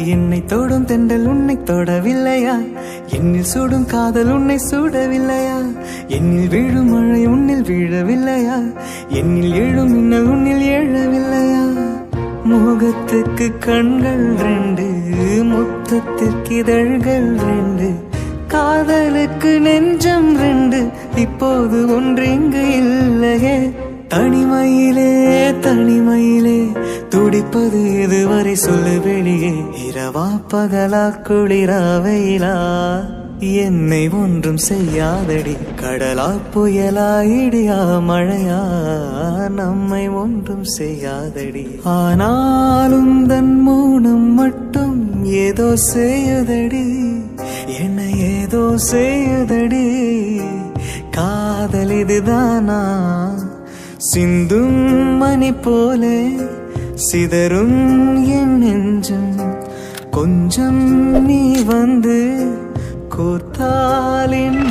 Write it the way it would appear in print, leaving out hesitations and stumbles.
என்னை தொடும் தென்றல் உன்னை தொடவில்லையா? என்னில் சுடும் காதல் உன்னை சுடவில்லையா? என்னில் விழும் மழை உன்னில் வீழவில்லையா? என்னில் எழும் மின்னல் உன்னில் எழவில்லையா? முகத்துக்கு கண்கள் ரெண்டு, முத்தத்திற்கு இதழ்கள் ரெண்டு, காதலுக்கு நெஞ்சம் ரெண்டு, இப்போது ஒன்று இங்கு இல்லையே. தனிமையிலே தனிமையிலே துடிப்பது எதுவரை சொல்லு வெளியே. இரவா பகலா குளிரா வெயிலா என்னை ஒன்றும் செய்யாதடி. கடலா புயலா இடியா மழையா நம்மை ஒன்றும் செய்யாதடி. ஆனாலும் தன் மௌனம் மட்டும் ஏதோ செய்யுதடி, என்னை ஏதோ செய்யுதடி. காதல் இதுதானா? சிந்தும் மணி போலே சிதறும் என் நெஞ்சம். கொஞ்சம் நீ வந்து கோர்த்தாலின்